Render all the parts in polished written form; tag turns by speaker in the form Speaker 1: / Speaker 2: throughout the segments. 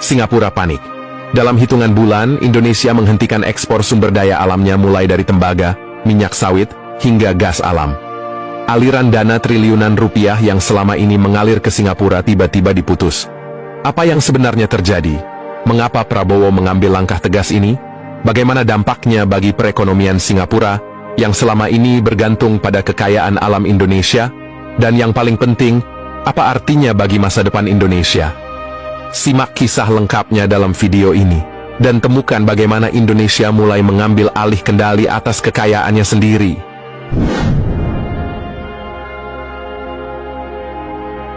Speaker 1: Singapura panik. Dalam hitungan bulan, Indonesia menghentikan ekspor sumber daya alamnya mulai dari tembaga, minyak sawit, hingga gas alam. Aliran dana triliunan rupiah yang selama ini mengalir ke Singapura tiba-tiba diputus. Apa yang sebenarnya terjadi? Mengapa Prabowo mengambil langkah tegas ini? Bagaimana dampaknya bagi perekonomian Singapura yang selama ini bergantung pada kekayaan alam Indonesia? Dan yang paling penting, apa artinya bagi masa depan Indonesia? Simak kisah lengkapnya dalam video ini, dan temukan bagaimana Indonesia mulai mengambil alih kendali atas kekayaannya sendiri.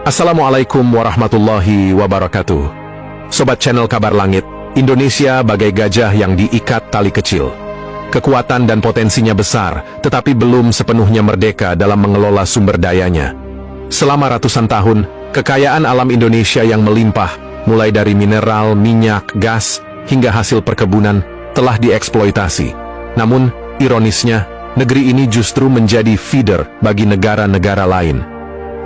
Speaker 1: Assalamualaikum warahmatullahi wabarakatuh. Sobat channel Kabar Langit, Indonesia bagai gajah yang diikat tali kecil. Kekuatan dan potensinya besar, tetapi belum sepenuhnya merdeka dalam mengelola sumber dayanya. Selama ratusan tahun, kekayaan alam Indonesia yang melimpah, mulai dari mineral, minyak, gas, hingga hasil perkebunan, telah dieksploitasi. Namun, ironisnya, negeri ini justru menjadi feeder bagi negara-negara lain.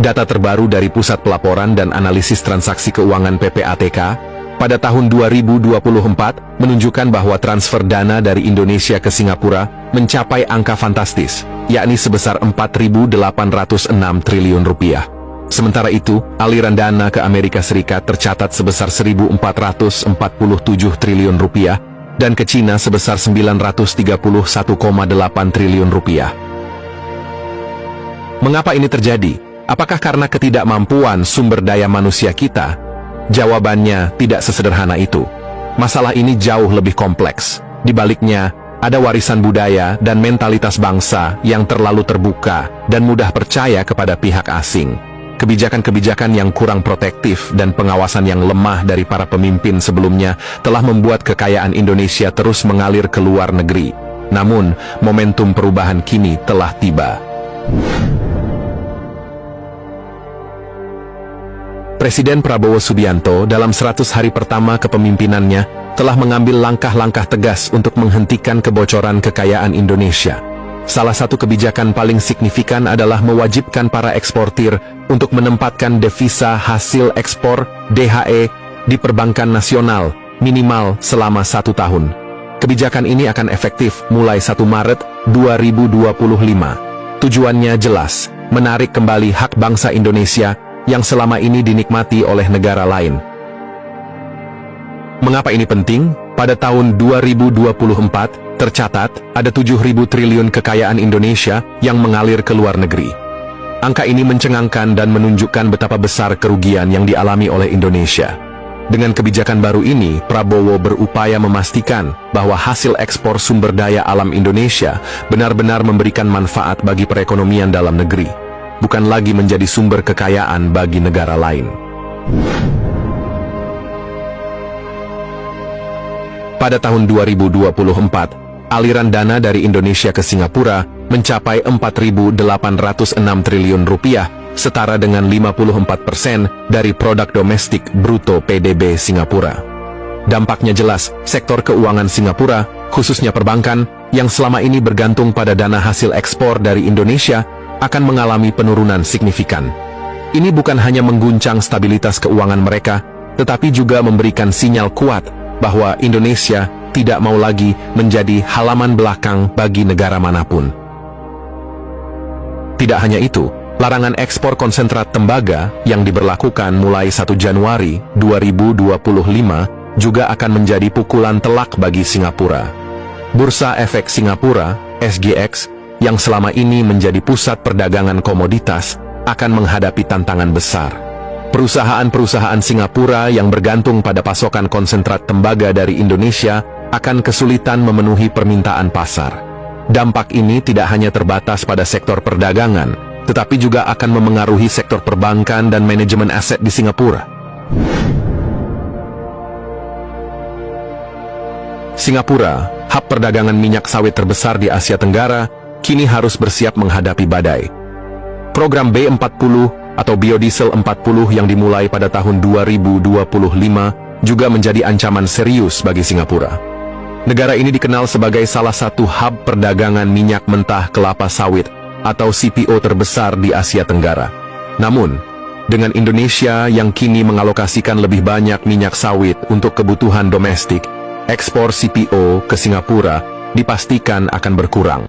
Speaker 1: Data terbaru dari Pusat Pelaporan dan Analisis Transaksi Keuangan PPATK pada tahun 2024 menunjukkan bahwa transfer dana dari Indonesia ke Singapura mencapai angka fantastis, yakni sebesar 4.806 triliun rupiah. Sementara itu, aliran dana ke Amerika Serikat tercatat sebesar 1.447 triliun rupiah dan ke Cina sebesar 931,8 triliun rupiah. Mengapa ini terjadi? Apakah karena ketidakmampuan sumber daya manusia kita? Jawabannya tidak sesederhana itu. Masalah ini jauh lebih kompleks. Di baliknya, ada warisan budaya dan mentalitas bangsa yang terlalu terbuka dan mudah percaya kepada pihak asing. Kebijakan-kebijakan yang kurang protektif dan pengawasan yang lemah dari para pemimpin sebelumnya telah membuat kekayaan Indonesia terus mengalir ke luar negeri. Namun, momentum perubahan kini telah tiba. Presiden Prabowo Subianto dalam 100 hari pertama kepemimpinannya telah mengambil langkah-langkah tegas untuk menghentikan kebocoran kekayaan Indonesia. Salah satu kebijakan paling signifikan adalah mewajibkan para eksportir untuk menempatkan devisa hasil ekspor (DHE) di perbankan nasional minimal selama 1 tahun. Kebijakan ini akan efektif mulai 1 Maret 2025. Tujuannya jelas, menarik kembali hak bangsa Indonesia yang selama ini dinikmati oleh negara lain. Mengapa ini penting? Pada tahun 2024, tercatat ada 7.000 triliun kekayaan Indonesia yang mengalir ke luar negeri. Angka ini mencengangkan dan menunjukkan betapa besar kerugian yang dialami oleh Indonesia. Dengan kebijakan baru ini, Prabowo berupaya memastikan bahwa hasil ekspor sumber daya alam Indonesia benar-benar memberikan manfaat bagi perekonomian dalam negeri, bukan lagi menjadi sumber kekayaan bagi negara lain. Pada tahun 2024, aliran dana dari Indonesia ke Singapura mencapai 4.806 triliun rupiah, setara dengan 54% dari produk domestik bruto PDB Singapura. Dampaknya jelas, sektor keuangan Singapura, khususnya perbankan, yang selama ini bergantung pada dana hasil ekspor dari Indonesia, akan mengalami penurunan signifikan. Ini bukan hanya mengguncang stabilitas keuangan mereka, tetapi juga memberikan sinyal kuat bahwa Indonesia tidak mau lagi menjadi halaman belakang bagi negara manapun. Tidak hanya itu, larangan ekspor konsentrat tembaga yang diberlakukan mulai 1 Januari 2025 juga akan menjadi pukulan telak bagi Singapura. Bursa Efek Singapura, SGX, yang selama ini menjadi pusat perdagangan komoditas, akan menghadapi tantangan besar. Perusahaan-perusahaan Singapura yang bergantung pada pasokan konsentrat tembaga dari Indonesia akan kesulitan memenuhi permintaan pasar. Dampak ini tidak hanya terbatas pada sektor perdagangan, tetapi juga akan memengaruhi sektor perbankan dan manajemen aset di Singapura. Singapura, hub perdagangan minyak sawit terbesar di Asia Tenggara, kini harus bersiap menghadapi badai. Program B40 atau biodiesel 40 yang dimulai pada tahun 2025 juga menjadi ancaman serius bagi Singapura. Negara ini dikenal sebagai salah satu hub perdagangan minyak mentah kelapa sawit atau CPO terbesar di Asia Tenggara. Namun, Dengan Indonesia yang kini mengalokasikan lebih banyak minyak sawit untuk kebutuhan domestik, ekspor CPO ke Singapura dipastikan akan berkurang.